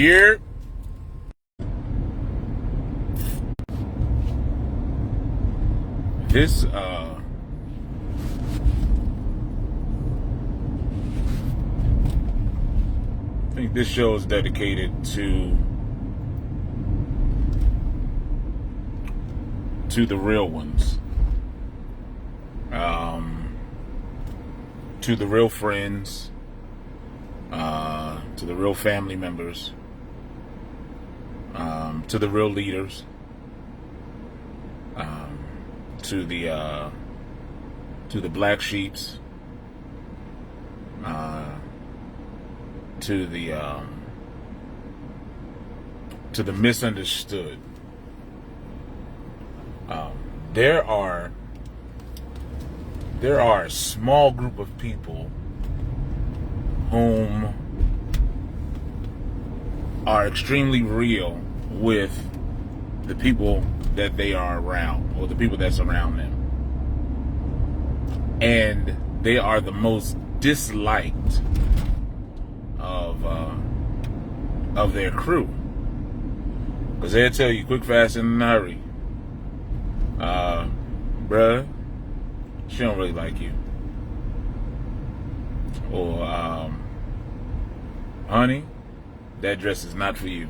Year. This I think this show is dedicated to the real ones, to the real friends, to the real family members, to the real leaders, to the black sheeps, to the misunderstood. There are a small group of people whom are extremely real with the people that they are around, or the people that surround them, and they are the most disliked of their crew, because they'll tell you quick, fast, and in a hurry, bruh, she don't really like you, or honey, that dress is not for you.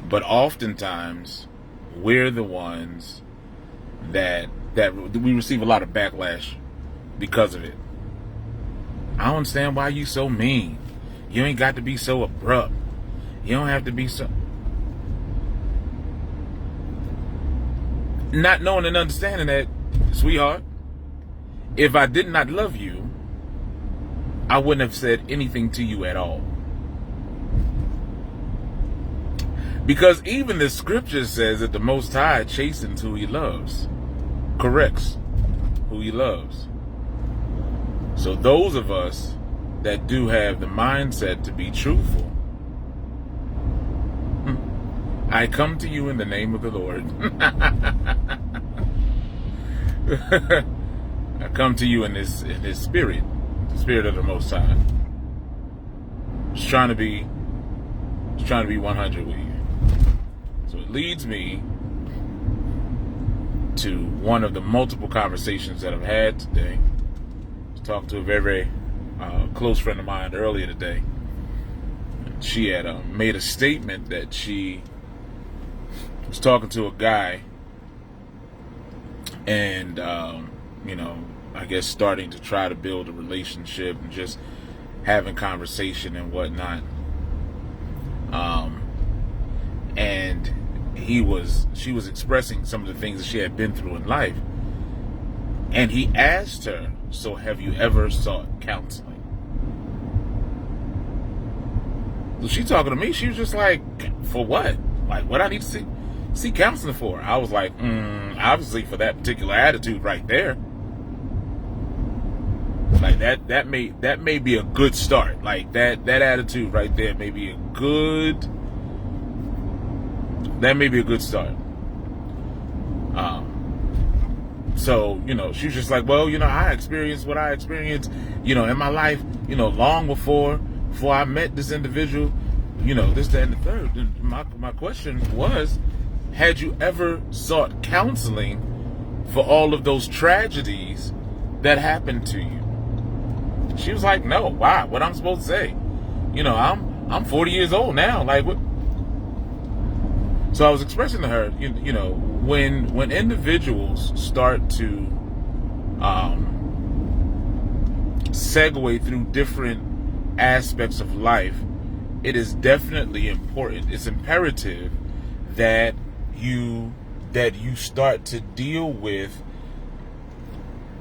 But oftentimes, we're the ones that we receive a lot of backlash because of it. I don't understand why you so mean. You ain't got to be so abrupt. You don't have to be so... Not knowing and understanding that, sweetheart, if I did not love you, I wouldn't have said anything to you at all. Because even the scripture says that the Most High chastens who he loves, corrects who he loves. So those of us that do have the mindset to be truthful, I come to you in the name of the Lord. I come to you in this spirit, the spirit of the Most High. Just trying to be 100 with you. So it leads me to one of the multiple conversations that I've had today. I was talking to a very, very close friend of mine earlier today. She had made a statement that she was talking to a guy, and I guess starting to try to build a relationship and just having conversation and whatnot. And she was expressing some of the things that she had been through in life. And he asked her, so have you ever sought counseling? So she talking to me, she was just like, for what? Like, what I need to see counseling for? I was like, obviously for that particular attitude right there. Like that may be a good start. Like that attitude right there may be a good start. So, she was just like, well, I experienced what I experienced, in my life, long before I met this individual, this, that, and the third. And my question was, had you ever sought counseling for all of those tragedies that happened to you? She was like, no. Why? What I'm supposed to say? I'm 40 years old now. Like, what? So I was expressing to her, when individuals start to segue through different aspects of life, it is definitely important. It's imperative that you start to deal with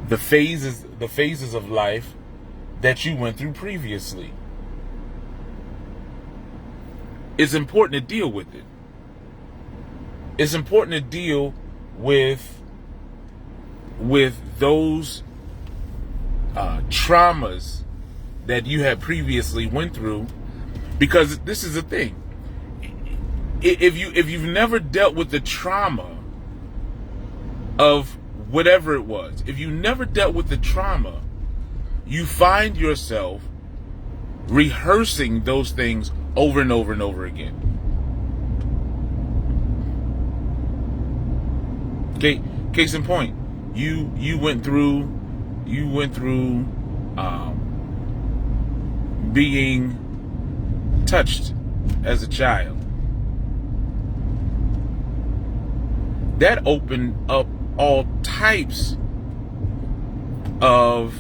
the phases of life that you went through previously. It's important to deal with it. It's important to deal with those traumas that you had previously went through, because this is the thing. If you've never dealt with the trauma of whatever it was, if you never dealt with the trauma, you find yourself rehearsing those things over and over and over again. Okay, case in point, you went through being touched as a child. That opened up all types of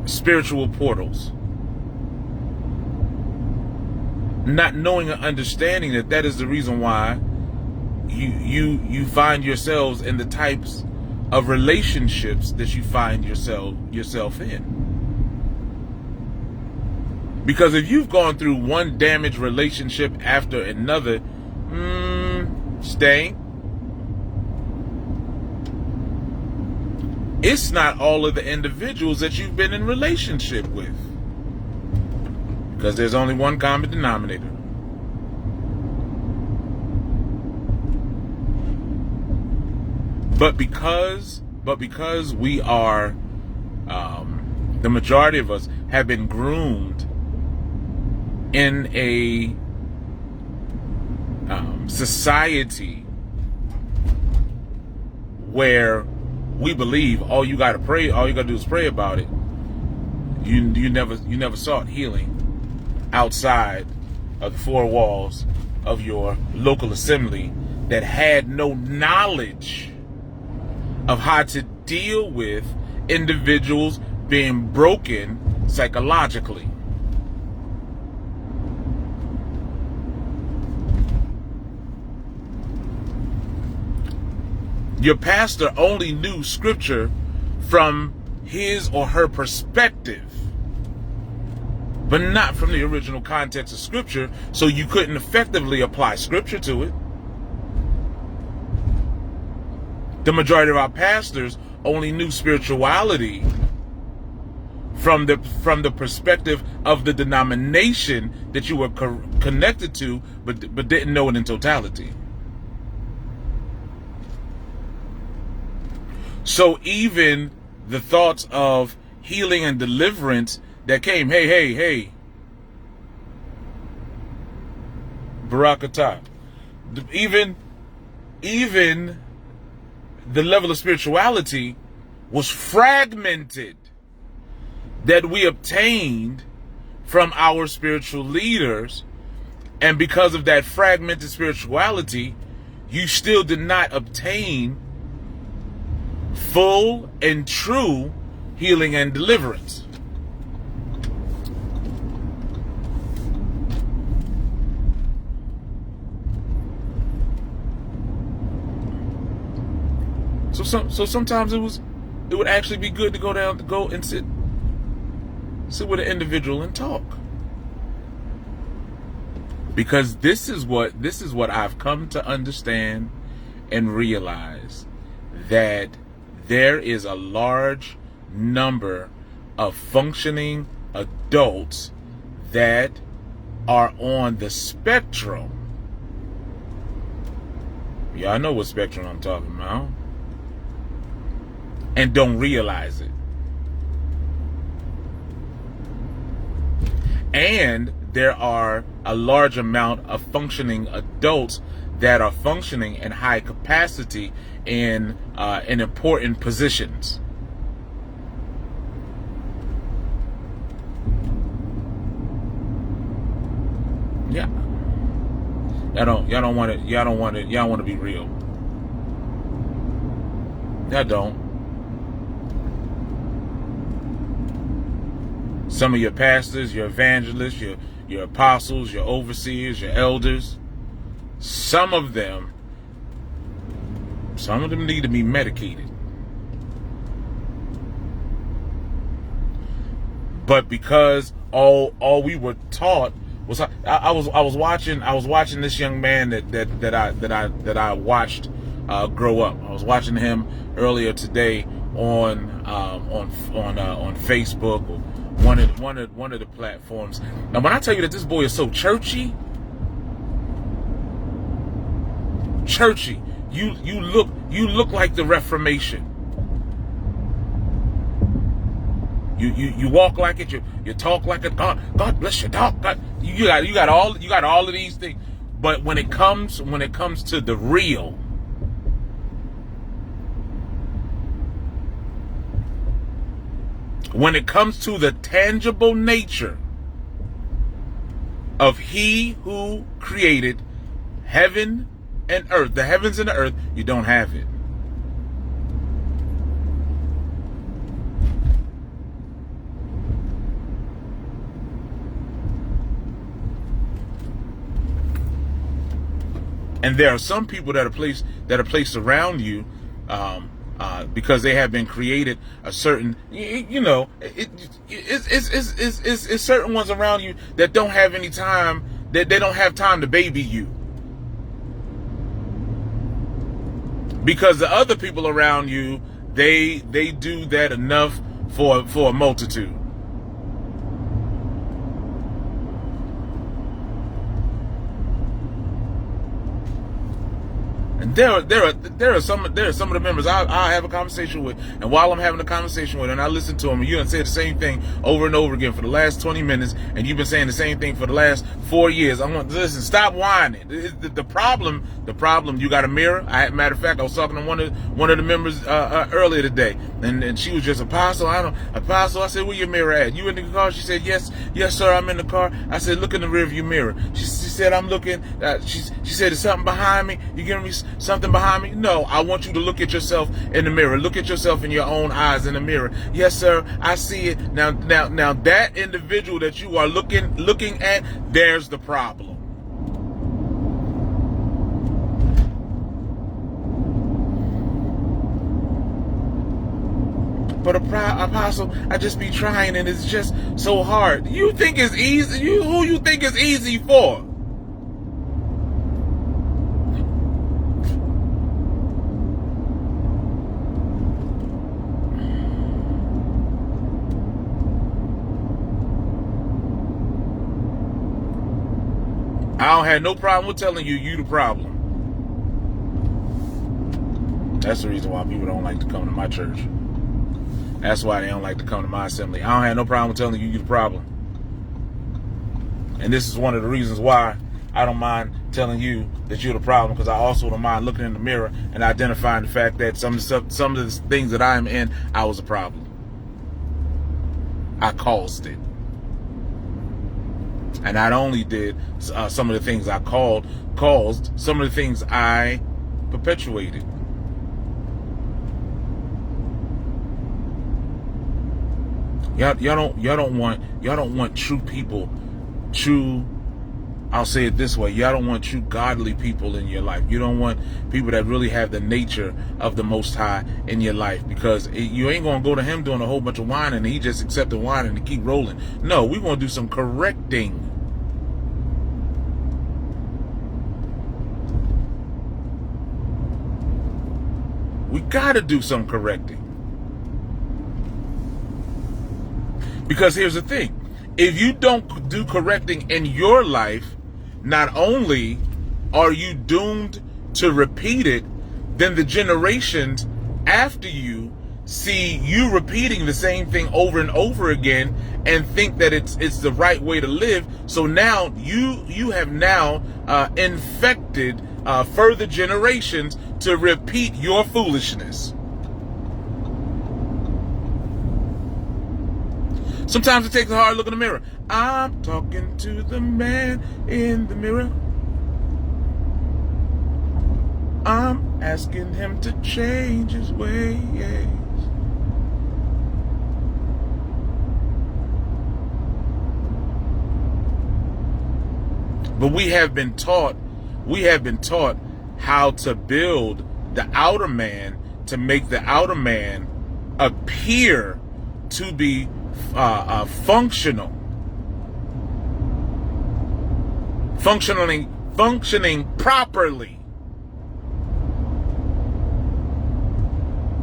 spiritual portals. Not knowing or understanding that is the reason why you find yourselves in the types of relationships that you find yourself in. Because if you've gone through one damaged relationship after another, staying, it's not all of the individuals that you've been in relationship with. Because there's only one common denominator. But because we are, the majority of us have been groomed in a society where we believe all you gotta do is pray about it. You never sought healing outside of the four walls of your local assembly that had no knowledge of how to deal with individuals being broken psychologically. Your pastor only knew scripture from his or her perspective, but not from the original context of scripture, so you couldn't effectively apply scripture to it. The majority of our pastors only knew spirituality from the perspective of the denomination that you were connected to, but didn't know it in totality. So even the thoughts of healing and deliverance that came, hey, Barakatah, even the level of spirituality was fragmented that we obtained from our spiritual leaders. And because of that fragmented spirituality, you still did not obtain full and true healing and deliverance. So sometimes it would actually be good to go and sit with an individual and talk. Because this is what I've come to understand and realize, that there is a large number of functioning adults that are on the spectrum. Y'all know what spectrum I'm talking about. And don't realize it. And there are a large amount of functioning adults that are functioning in high capacity in important positions. Yeah. Y'all want to be real. Y'all don't. Some of your pastors, your evangelists, your apostles, your overseers, your elders, some of them need to be medicated. But because all we were taught was, I was watching this young man that I watched grow up. I was watching him earlier today on Facebook, or one of the platforms. And when I tell you that this boy is so churchy, you look like the Reformation. You walk like it. You talk like it. God bless you, dog. God, you got all of these things. But when it comes to the real, when it comes to the tangible nature of He who created heaven and earth, the heavens and the earth, you don't have it. And there are some people that are placed around you, because they have been created a certain, it's certain ones around you that don't have any time, that they don't have time to baby you, because the other people around you, they do that enough for a multitude. And there are some of the members I have a conversation with, and while I'm having a conversation with them, and I listen to them, and you done said the same thing over and over again for the last 20 minutes, and you've been saying the same thing for the last 4 years. I want to listen. Stop whining. The problem. You got a mirror. Matter of fact, I was talking to one of the members earlier today, and she was just Apostle. Apostle. I said, where your mirror at? You in the car? She said, yes, sir. I'm in the car. I said, look in the rearview mirror. She said, I'm looking. She said, there's something behind me. You giving me something behind me? No, I want you to look at yourself in the mirror. Look at yourself in your own eyes in the mirror. Yes, sir, I see it. Now that individual that you are looking at, there's the problem. But Apostle, I just be trying and it's just so hard. You think it's easy? Who you think it's easy for? I don't have no problem with telling you the problem. That's the reason why people don't like to come to my church. That's why they don't like to come to my assembly. I don't have no problem with telling you the problem. And this is one of the reasons why I don't mind telling you that you're the problem, because I also don't mind looking in the mirror and identifying the fact that some of the things that I am in, I was a problem. I caused it. And not only did some of the things I caused, some of the things I perpetuated. Y'all don't want true people, I'll say it this way, y'all don't want true godly people in your life. You don't want people that really have the nature of the Most High in your life, because you ain't going to go to him doing a whole bunch of whining and he just accepted whining and keep rolling. No, we want to do some correcting. We got to do some correcting. Because here's the thing. If you don't do correcting in your life, not only are you doomed to repeat it, then the generations after you see you repeating the same thing over and over again and think that it's the right way to live. So now you have now infected further generations to repeat your foolishness. Sometimes it takes a hard look in the mirror. I'm talking to the man in the mirror. I'm asking him to change his ways. But we have been taught how to build the outer man, to make the outer man appear to be functioning properly.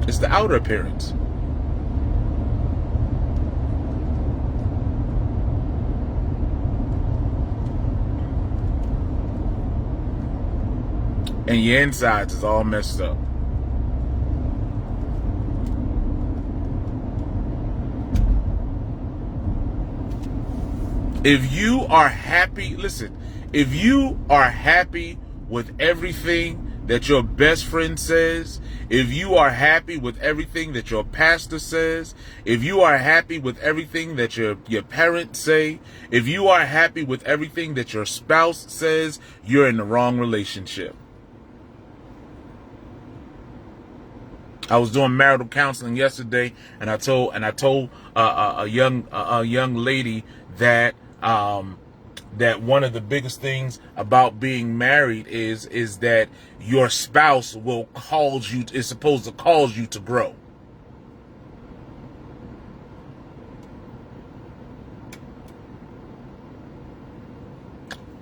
It's the outer appearance. And your insides is all messed up. If you are happy, listen, if you are happy with everything that your best friend says, if you are happy with everything that your pastor says, if you are happy with everything that your parents say, if you are happy with everything that your spouse says, you're in the wrong relationship. I was doing marital counseling yesterday, and I told a young lady that that one of the biggest things about being married is that your spouse is supposed to cause you to grow.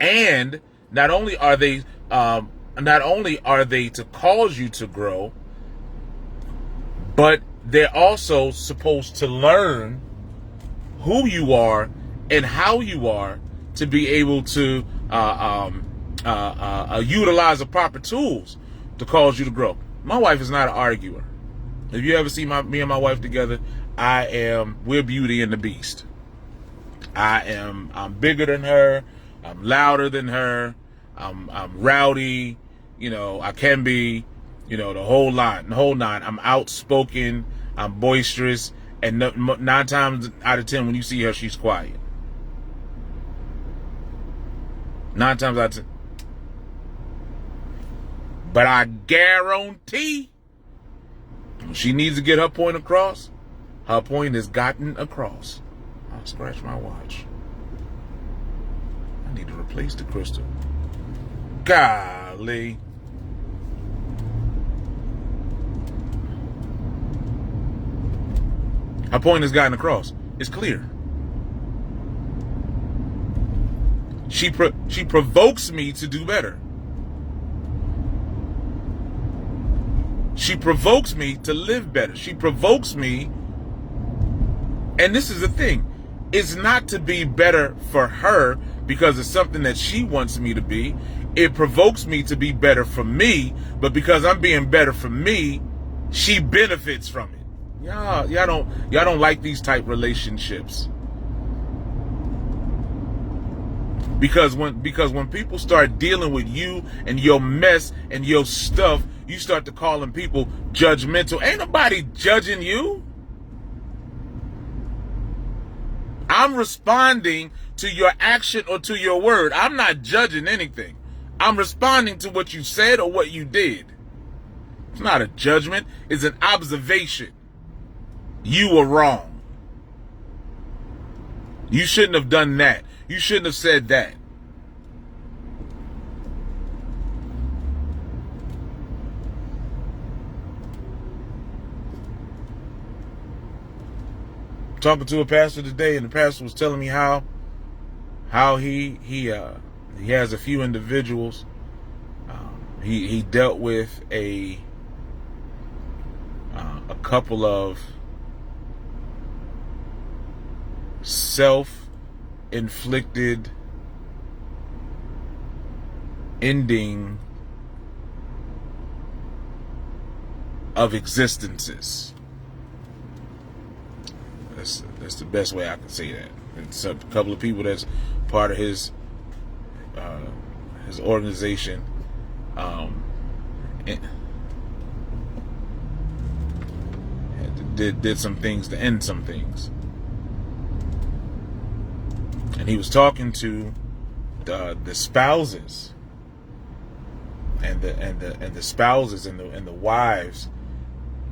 And not only are they to cause you to grow, but they're also supposed to learn who you are and how you are to be able to utilize the proper tools to cause you to grow. My wife is not an arguer. If you ever see me and my wife together, we're Beauty and the Beast. I'm bigger than her. I'm louder than her. I'm rowdy. I can be. The whole nine. I'm outspoken. I'm boisterous. And 9 times out of 10, when you see her, she's quiet. 9 times out of 10. But I guarantee, when she needs to get her point across, her point is gotten across. I'll scratch my watch. I need to replace the crystal. Golly. Her point has gotten across. It's clear. She provokes me to do better. She provokes me to live better. She provokes me, and this is the thing, it's not to be better for her because it's something that she wants me to be. It provokes me to be better for me, but because I'm being better for me, she benefits from it. Y'all don't like these type relationships. Because when people start dealing with you and your mess and your stuff, you start to calling people judgmental. Ain't nobody judging you. I'm responding to your action or to your word. I'm not judging anything. I'm responding to what you said or what you did. It's not a judgment. It's an observation. You were wrong. You shouldn't have done that. You shouldn't have said that. Talking to a pastor today, and the pastor was telling me how he has a few individuals. He dealt with a couple of self-inflicted ending of existences. That's the best way I can say that. It's a couple of people that's part of his organization did some things to end some things. And he was talking to the spouses and the spouses and the wives.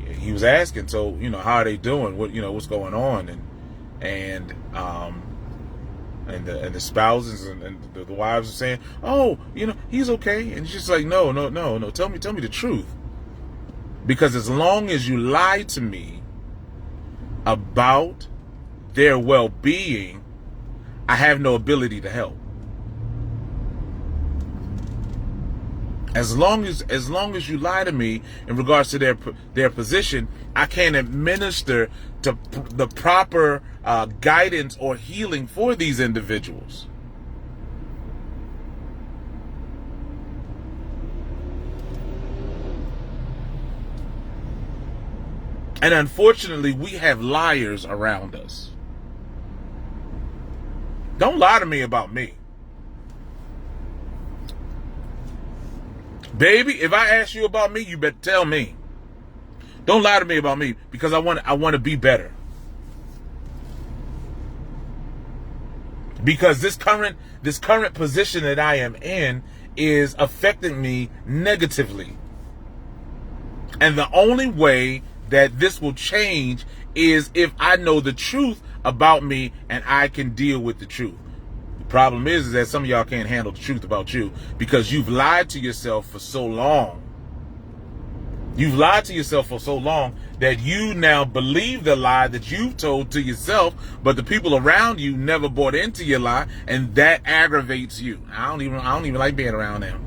He was asking, so how are they doing? What's going on? And the spouses and the wives are saying, oh, he's okay. And she's like, no. Tell me the truth. Because as long as you lie to me about their well-being, I have no ability to help. As long as you lie to me in regards to their position, I can't administer to the proper guidance or healing for these individuals. And unfortunately, we have liars around us. Don't lie to me about me. Baby, if I ask you about me, you better tell me. Don't lie to me about me, because I want to be better. Because this current position that I am in is affecting me negatively. And the only way that this will change is if I know the truth about me and I can deal with the truth. The problem is that some of y'all can't handle the truth about you because you've lied to yourself for so long. You've lied to yourself for so long that you now believe the lie that you've told to yourself, but the people around you never bought into your lie, and that aggravates you. I don't even like being around them.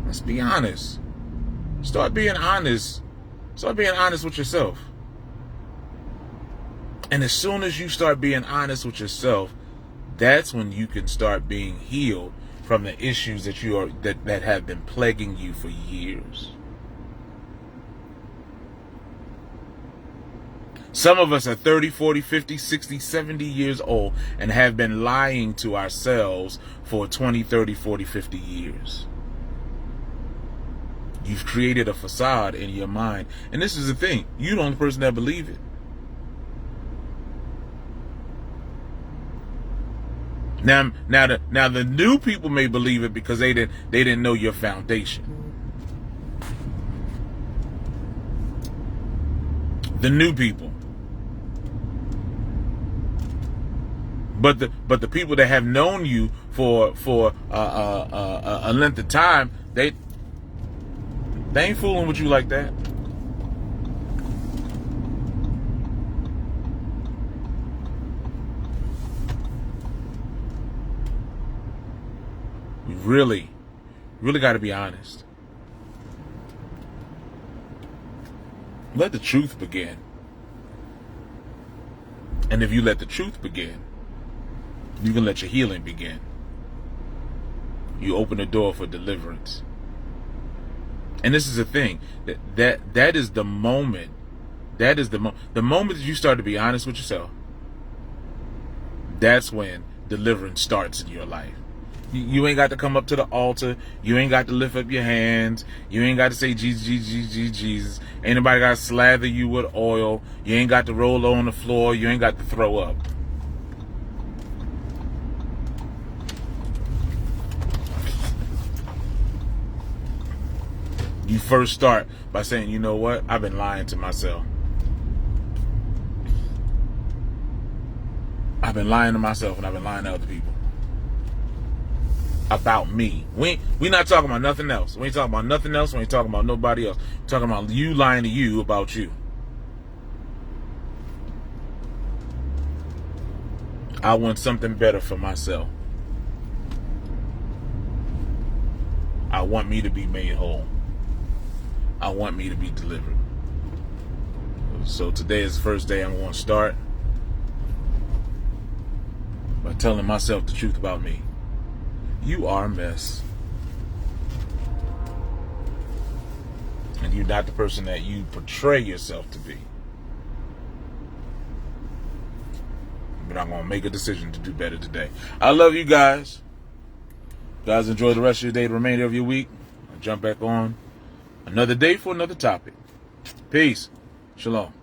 Let's be honest. Start being honest. Start being honest with yourself. And as soon as you start being honest with yourself, that's when you can start being healed from the issues that have been plaguing you for years. Some of us are 30, 40, 50, 60, 70 years old and have been lying to ourselves for 20, 30, 40, 50 years. You've created a facade in your mind. And this is the thing. You're the only person that believes it. Now the new people may believe it because they didn't know your foundation. The new people. But the people that have known you for a length of time, they ain't fooling with you like that. We really got to be honest. Let the truth begin. And if you let the truth begin, you can let your healing begin. You open the door for deliverance. And this is the thing, that is the moment. That is the moment that you start to be honest with yourself. That's when deliverance starts in your life. You ain't got to come up to the altar. You ain't got to lift up your hands. You ain't got to say Jesus, Jesus, Jesus. Ain't nobody got to slather you with oil. You ain't got to roll on the floor. You ain't got to throw up. You first start by saying, you know what? I've been lying to myself. I've been lying to myself, and I've been lying to other people about me. We not talking about nothing else. We ain't talking about nothing else. We ain't talking about nobody else. We're talking about you lying to you about you. I want something better for myself. I want me to be made whole. I want me to be delivered. So today is the first day I'm going to start by telling myself the truth about me. You are a mess. And you're not the person that you portray yourself to be. But I'm going to make a decision to do better today. I love you guys. Guys, enjoy the rest of your day, the remainder of your week. I'll jump back on another day for another topic. Peace. Shalom.